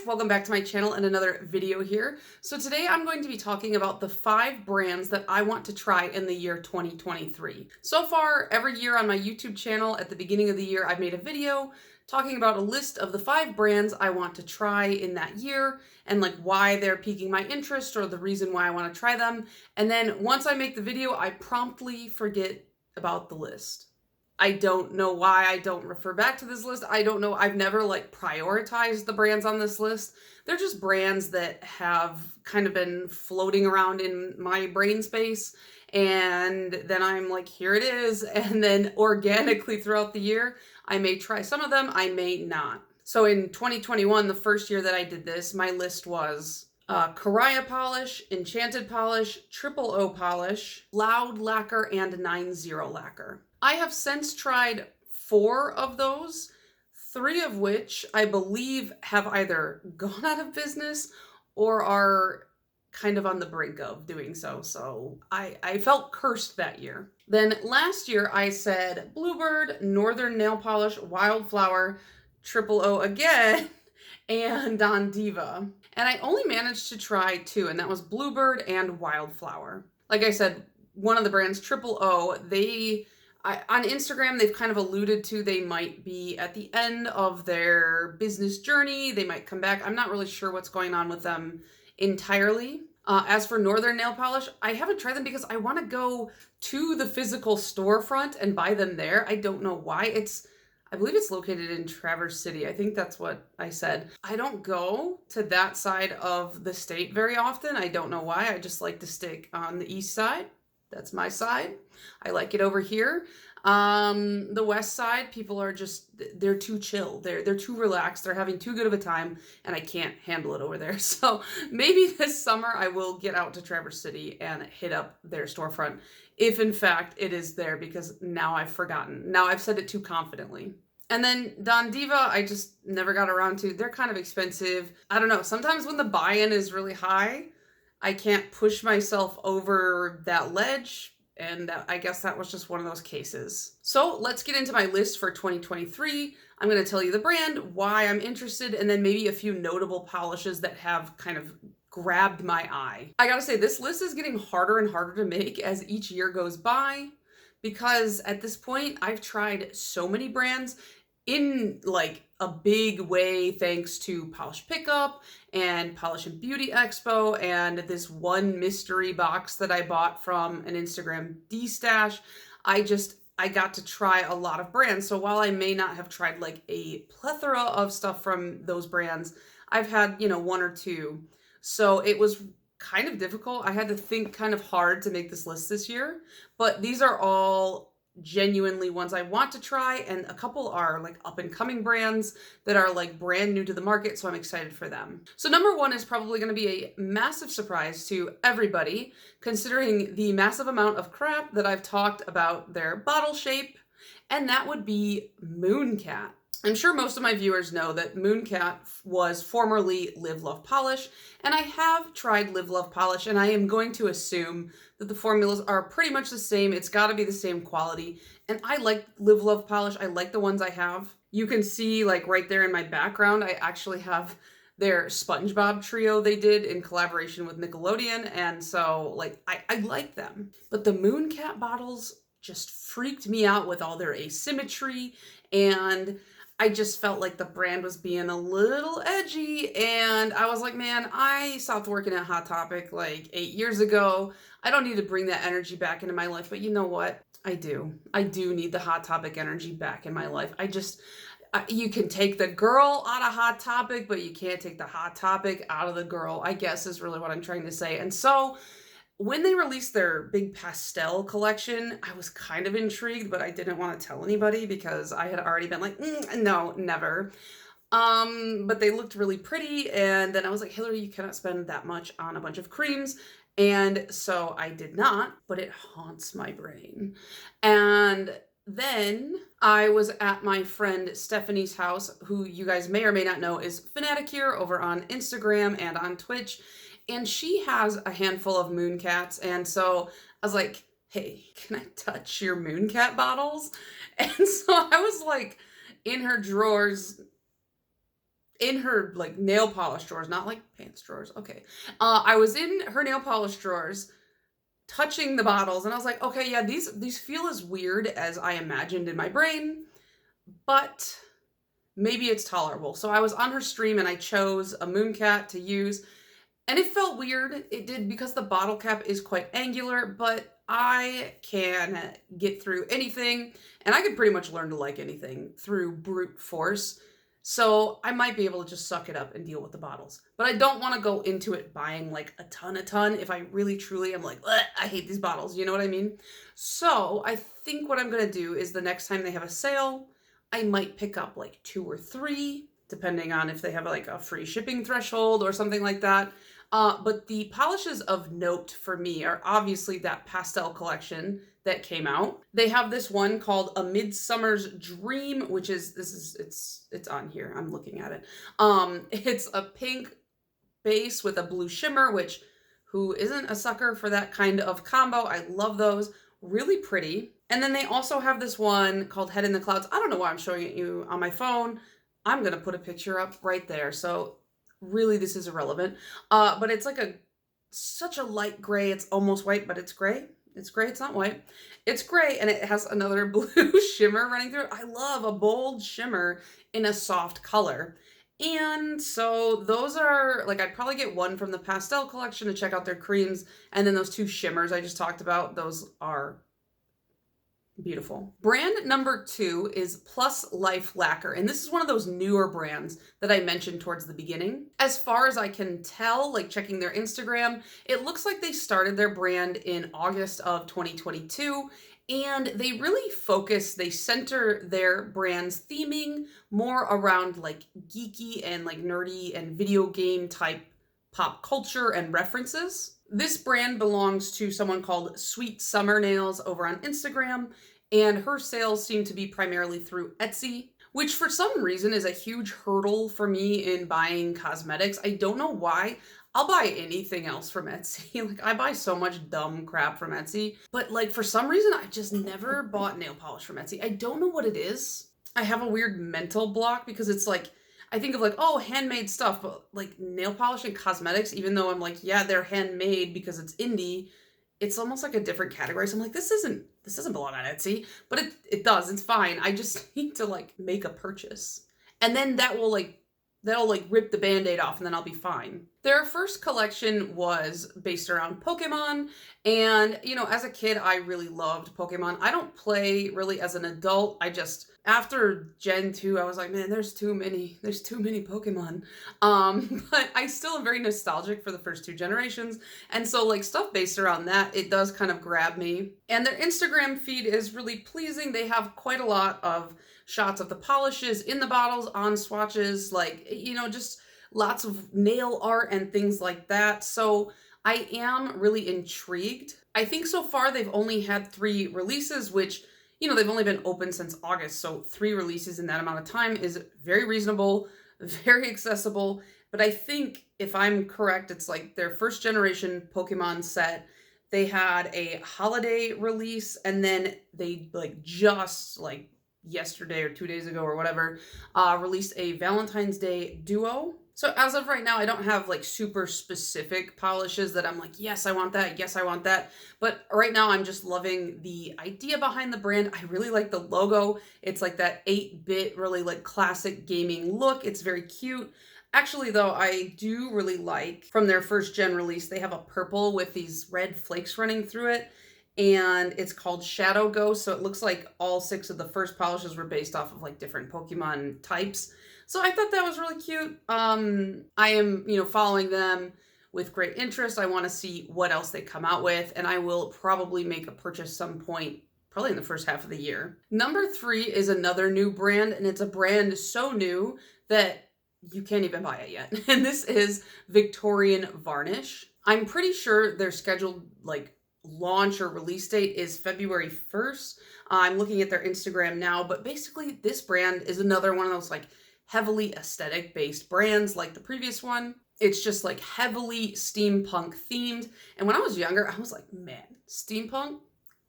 welcome back to my channel and another video here. So today I'm going to be talking about the 5 brands that I want to try in the year 2023. So far, every year on my YouTube channel at the beginning of the year, I've made a video talking about a list of the 5 brands I want to try in that year and like why they're piquing my interest or the reason why I want to try them. And then once I make the video, I promptly forget about the list. I don't know why I don't refer back to this list. I don't know. I've never like prioritized the brands on this list. They're just brands that have kind of been floating around in my brain space. And then I'm like, here it is. And then organically throughout the year, I may try some of them, I may not. So in 2021, the first year that I did this, my list was Karaya polish, Enchanted polish, Triple O polish, Loud lacquer, and 9-0 lacquer. I have since tried 4 of those, 3 of which I believe have either gone out of business or are kind of on the brink of doing so. So I felt cursed that year. Then last year I said Bluebird, Northern Nail Polish, Wildflower, Triple O again, and Don Diva. And I only managed to try 2, and that was Bluebird and Wildflower. Like I said, one of the brands, Triple O, on Instagram, they've kind of alluded to they might be at the end of their business journey. They might come back. I'm not really sure what's going on with them entirely. As for Northern Nail Polish, I haven't tried them because I want to go to the physical storefront and buy them there. I don't know why. I believe it's located in Traverse City. I think that's what I said. I don't go to that side of the state very often. I don't know why. I just like to stick on the east side. That's my side. I like it over here. The west side, people are they're too chill. They're too relaxed. They're having too good of a time, and I can't handle it over there. So maybe this summer I will get out to Traverse City and hit up their storefront, if in fact it is there, because now I've forgotten. Now I've said it too confidently. And then Don Diva, I just never got around to. They're kind of expensive. I don't know. Sometimes when the buy-in is really high, I can't push myself over that ledge, and I guess that was just one of those cases. So let's get into my list for 2023. I'm going to tell you the brand, why I'm interested, and then maybe a few notable polishes that have kind of grabbed my eye. I gotta say, this list is getting harder and harder to make as each year goes by, because at this point, I've tried so many brands in like a big way, thanks to Polish Pickup and Polish and Beauty Expo and this one mystery box that I bought from an Instagram D-stash. I got to try a lot of brands. So while I may not have tried like a plethora of stuff from those brands, I've had, 1 or 2. So it was kind of difficult. I had to think kind of hard to make this list this year, but these are all genuinely ones I want to try, and a couple are like up and coming brands that are like brand new to the market, so I'm excited for them. So number 1 is probably going to be a massive surprise to everybody, considering the massive amount of crap that I've talked about their bottle shape, and that would be Mooncat. I'm sure most of my viewers know that Mooncat was formerly Live Love Polish, and I have tried Live Love Polish, and I am going to assume that the formulas are pretty much the same. It's got to be the same quality, and I like Live Love Polish. I like the ones I have. You can see like right there in my background, I actually have their SpongeBob trio they did in collaboration with Nickelodeon, and so like I like them. But the Mooncat bottles just freaked me out with all their asymmetry, and I just felt like the brand was being a little edgy, and I was like, man, I stopped working at Hot Topic like 8 years ago. I don't need to bring that energy back into my life, but you know what? I do. I do need the Hot Topic energy back in my life. You can take the girl out of Hot Topic, but you can't take the Hot Topic out of the girl, I guess is really what I'm trying to say. And so when they released their big pastel collection, I was kind of intrigued, but I didn't want to tell anybody because I had already been like, no, never. But they looked really pretty, and then I was like, Hillary, you cannot spend that much on a bunch of creams. And so I did not, but it haunts my brain. And then I was at my friend Stephanie's house, who you guys may or may not know is Fanaticure over on Instagram and on Twitch. And she has a handful of Mooncats. And so I was like, hey, can I touch your Mooncat bottles? And so I was like in her drawers in her like nail polish drawers, not like pants drawers. Okay. I was in her nail polish drawers touching the bottles and I was like, okay, yeah, these feel as weird as I imagined in my brain, but maybe it's tolerable. So I was on her stream and I chose a Mooncat to use and it felt weird. It did because the bottle cap is quite angular, but I can get through anything and I could pretty much learn to like anything through brute force. So I might be able to just suck it up and deal with the bottles. But I don't want to go into it buying like a ton if I really truly am like, I hate these bottles, you know what I mean? So I think what I'm going to do is the next time they have a sale, I might pick up like 2 or 3, depending on if they have like a free shipping threshold or something like that. But the polishes of note for me are obviously that pastel collection that came out. They have this one called A Midsummer's Dream, which is, it's on here. I'm looking at it. It's a pink base with a blue shimmer, which who isn't a sucker for that kind of combo? I love those. Really pretty. And then they also have this one called Head in the Clouds. I don't know why I'm showing it you on my phone. I'm going to put a picture up right there. So really this is irrelevant. But it's like such a light gray. It's almost white, but it's gray. It's gray. It's not white. It's gray and it has another blue shimmer running through it. I love a bold shimmer in a soft color. And so those are like, I'd probably get one from the pastel collection to check out their creams. And then those 2 shimmers I just talked about, those are beautiful. Brand number 2 is Plus Life Lacquer, and this is one of those newer brands that I mentioned towards the beginning. As far as I can tell, like checking their Instagram, it looks like they started their brand in August of 2022, and they really they center their brand's theming more around like geeky and like nerdy and video game type pop culture and references. This brand belongs to someone called Sweet Summer Nails over on Instagram, and her sales seem to be primarily through Etsy, which for some reason is a huge hurdle for me in buying cosmetics. I don't know why. I'll buy anything else from Etsy. Like, I buy so much dumb crap from Etsy, but like for some reason, I've just never bought nail polish from Etsy. I don't know what it is. I have a weird mental block because it's like, I think of like, oh, handmade stuff, but like nail polish and cosmetics, even though I'm like, yeah, they're handmade because it's indie, it's almost like a different category. So I'm like, this doesn't belong on Etsy, but it does. It's fine. I just need to like make a purchase. And then that'll rip the Band-Aid off and then I'll be fine. Their first collection was based around Pokemon. And, you know, as a kid, I really loved Pokemon. I don't play really as an adult. After Gen 2, I was like, man, there's too many Pokemon. But I still am very nostalgic for the first 2 generations. And so like stuff based around that, it does kind of grab me. And their Instagram feed is really pleasing. They have quite a lot of shots of the polishes in the bottles, on swatches, like, you know, just lots of nail art and things like that. So I am really intrigued. I think so far they've only had 3 releases, which, you know, they've only been open since August. So 3 releases in that amount of time is very reasonable, very accessible. But I think if I'm correct, it's like their first generation Pokemon set. They had a holiday release and then they like just like yesterday or 2 days ago or whatever, released a Valentine's Day duo. So as of right now, I don't have like super specific polishes that I'm like, yes, I want that. Yes, I want that. But right now I'm just loving the idea behind the brand. I really like the logo. It's like that 8-bit, really like classic gaming look. It's very cute. Actually, though, I do really like from their first gen release, they have a purple with these red flakes running through it. And it's called Shadow Ghost. So it looks like all 6 of the first polishes were based off of like different Pokemon types. So I thought that was really cute. I am, you know, following them with great interest. I want to see what else they come out with. And I will probably make a purchase some point, probably in the first half of the year. Number 3 is another new brand. And it's a brand so new that you can't even buy it yet. And this is Victorian Varnish. I'm pretty sure they're scheduled like launch or release date is February 1st. I'm looking at their Instagram now, but basically this brand is another one of those like heavily aesthetic based brands like the previous one. It's just like heavily steampunk themed. And when I was younger, I was like, man, steampunk?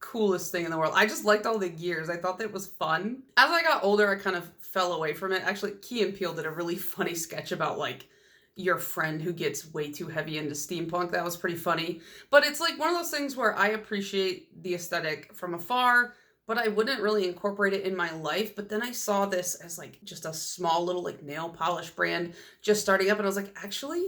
coolest thing in the world. I just liked all the gears. I thought that it was fun. As I got older, I kind of fell away from it. Actually, Key and Peele did a really funny sketch about like your friend who gets way too heavy into steampunk. That was pretty funny. But it's like one of those things where I appreciate the aesthetic from afar, but I wouldn't really incorporate it in my life. But then I saw this as like just a small little like nail polish brand just starting up, and I was like, actually,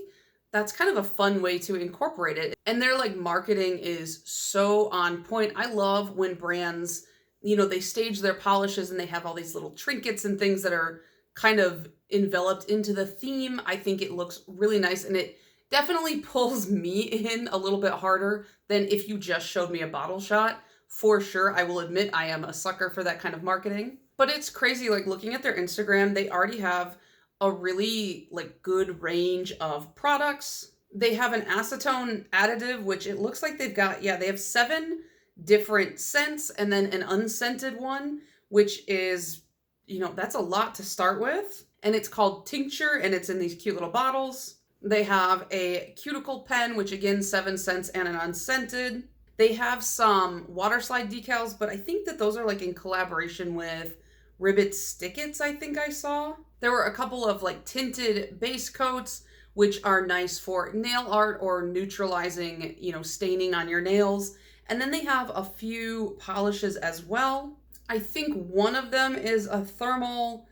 that's kind of a fun way to incorporate it. And their like marketing is so on point. I love when brands, you know, they stage their polishes and they have all these little trinkets and things that are kind of enveloped into the theme. I think it looks really nice, and it definitely pulls me in a little bit harder than if you just showed me a bottle shot. For sure, I will admit I am a sucker for that kind of marketing. But it's crazy, like looking at their Instagram, they already have a really like good range of products. They have an acetone additive, which it looks like they've got, yeah, they have 7 different scents, and then an unscented one, which is, you know, that's a lot to start with. And it's called Tincture, and it's in these cute little bottles. They have a cuticle pen, which again, 7 scents and an unscented. They have some water slide decals, but I think that those are like in collaboration with Ribbit Stickets, I think I saw. There were a couple of like tinted base coats, which are nice for nail art or neutralizing, you know, staining on your nails. And then they have a few polishes as well. I think one of them is a thermal.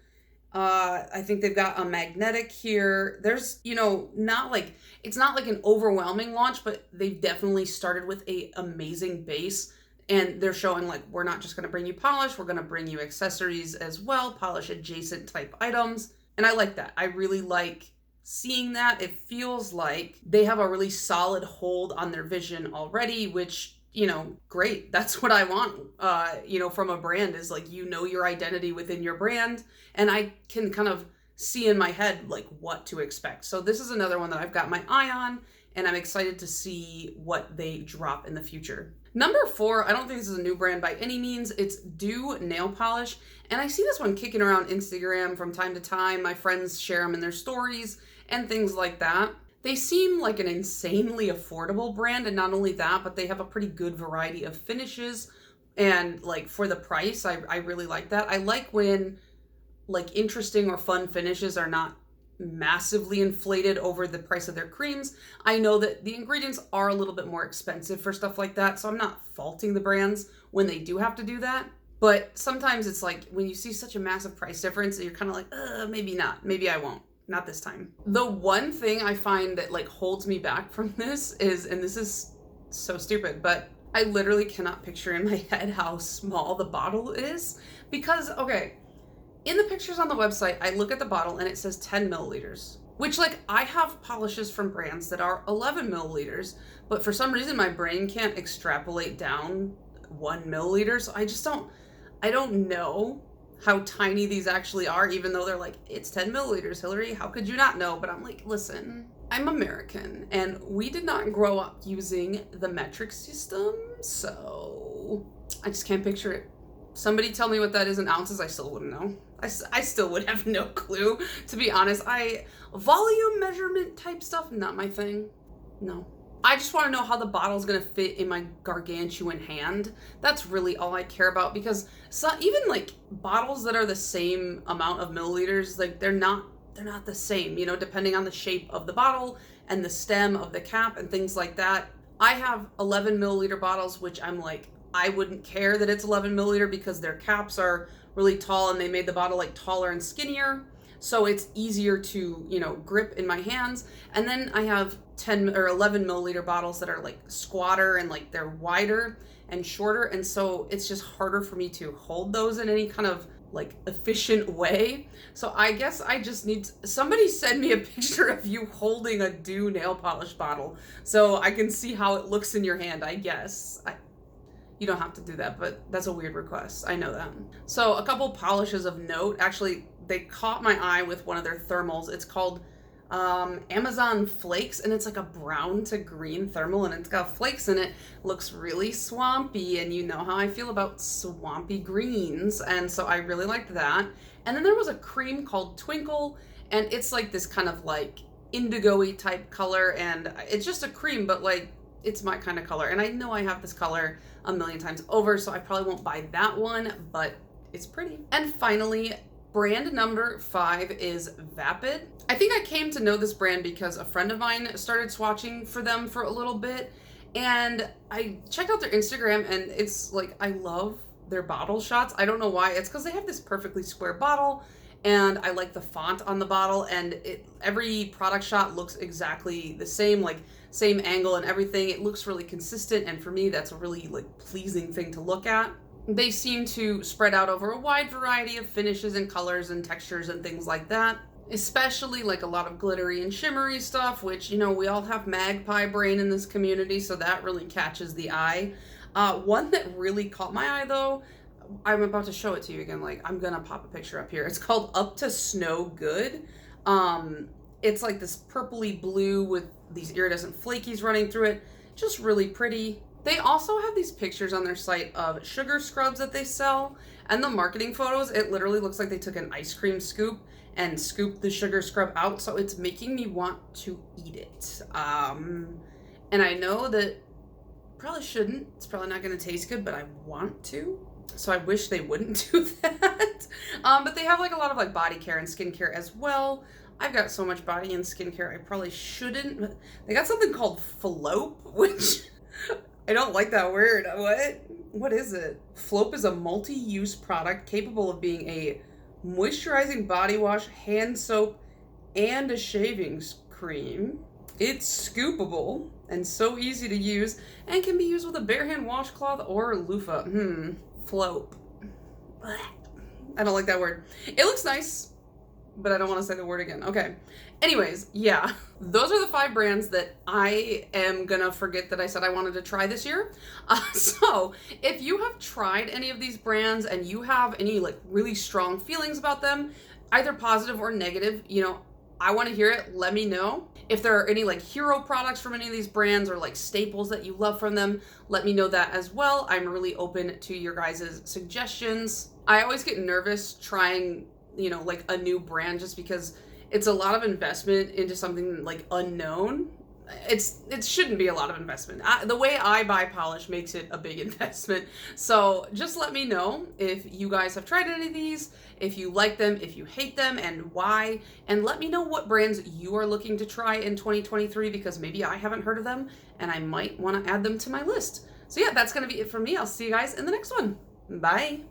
I think they've got a magnetic here. There's, you know, it's not like an overwhelming launch, but they've definitely started with a amazing base. And they're showing like, we're not just going to bring you polish, we're going to bring you accessories as well, polish adjacent type items. And I like that. I really like seeing that. It feels like they have a really solid hold on their vision already, which, you know, great. That's what I want, you know, from a brand, is like, you know, your identity within your brand. And I can kind of see in my head like what to expect. So this is another one that I've got my eye on, and I'm excited to see what they drop in the future. Number 4, I don't think this is a new brand by any means. It's Dew Nail Polish. And I see this one kicking around Instagram from time to time. My friends share them in their stories and things like that. They seem like an insanely affordable brand, and not only that, but they have a pretty good variety of finishes. And like for the price, I really like that. I like when like interesting or fun finishes are not massively inflated over the price of their creams. I know that the ingredients are a little bit more expensive for stuff like that, so I'm not faulting the brands when they do have to do that. But sometimes it's like when you see such a massive price difference, you're kind of like, maybe not. Maybe I won't. Not this time. The one thing I find that like holds me back from this is, and this is so stupid, but I literally cannot picture in my head how small the bottle is. Because, okay, in the pictures on the website, I look at the bottle and it says 10 milliliters, which like I have polishes from brands that are 11 milliliters, but for some reason my brain can't extrapolate down 1 milliliter. So I don't know how tiny these actually are, even though they're like, it's 10 milliliters, Hillary, how could you not know? But I'm like, listen, I'm American and we did not grow up using the metric system, so I just can't picture it. Somebody tell me what that is in ounces, I still wouldn't know. I still would have no clue, to be honest. Volume measurement type stuff, not my thing. No. I just want to know how the bottle's going to fit in my gargantuan hand. That's really all I care about, because even like bottles that are the same amount of milliliters, like they're not the same, you know, depending on the shape of the bottle and the stem of the cap and things like that. I have 11 milliliter bottles, which I'm like, I wouldn't care that it's 11 milliliter because their caps are really tall and they made the bottle like taller and skinnier. So it's easier to, you know, grip in my hands. And then I have 10 or 11 milliliter bottles that are like squatter and like they're wider and shorter. And so it's just harder for me to hold those in any kind of like efficient way. So I guess I just need somebody send me a picture of you holding a Dew nail polish bottle so I can see how it looks in your hand, I guess. You don't have to do that, but that's a weird request. I know that. So a couple polishes of note. Actually, they caught my eye with one of their thermals. It's called Amazon Flakes, and it's like a brown to green thermal, and it's got flakes in it. Looks really swampy, and you know how I feel about swampy greens, and so I really liked that. And then there was a cream called Twinkle, and it's like this kind of like indigo-y type color, and it's just a cream, but like it's my kind of color. And I know I have this color a million times over, so I probably won't buy that one, but it's pretty. And finally, brand number 5 is Vapid. I think I came to know this brand because a friend of mine started swatching for them for a little bit, and I checked out their Instagram, and it's like, I love their bottle shots. I don't know why. It's because they have this perfectly square bottle, and I like the font on the bottle, and every product shot looks exactly the same, like same angle and everything. It looks really consistent, and for me, that's a really like pleasing thing to look at. They seem to spread out over a wide variety of finishes and colors and textures and things like that, especially like a lot of glittery and shimmery stuff, which, you know, we all have magpie brain in this community, so that really catches the eye. One that really caught my eye though, I'm about to show it to you again, like I'm gonna pop a picture up here. It's called Up to Snow Good. It's like this purpley blue with these iridescent flakies running through it, just really pretty. They also have these pictures on their site of sugar scrubs that they sell, and the marketing photos, it literally looks like they took an ice cream scoop and scooped the sugar scrub out, so it's making me want to eat it. And I know that probably shouldn't, it's probably not going to taste good, but I want to, so I wish they wouldn't do that. But they have like a lot of like body care and skincare as well. I've got so much body and skincare I probably shouldn't, but they got something called Flope, which I don't like that word. What is it? Flope is a multi-use product capable of being a moisturizing body wash, hand soap, and a shaving cream. It's scoopable and so easy to use, and can be used with a bare hand washcloth or loofah. Flope. I don't like that word. It looks nice, but I don't want to say the word again. Okay. Anyways, yeah, those are the 5 brands that I am gonna forget that I said I wanted to try this year. So if you have tried any of these brands and you have any like really strong feelings about them, either positive or negative, you know, I want to hear it. Let me know. If there are any like hero products from any of these brands or like staples that you love from them, let me know that as well. I'm really open to your guys' suggestions. I always get nervous trying, you know, like a new brand just because it's a lot of investment into something like unknown. It shouldn't be a lot of investment. The way I buy polish makes it a big investment. So just let me know if you guys have tried any of these, if you like them, if you hate them, and why. And let me know what brands you are looking to try in 2023, because maybe I haven't heard of them and I might want to add them to my list. So yeah, that's going to be it for me. I'll see you guys in the next one. Bye.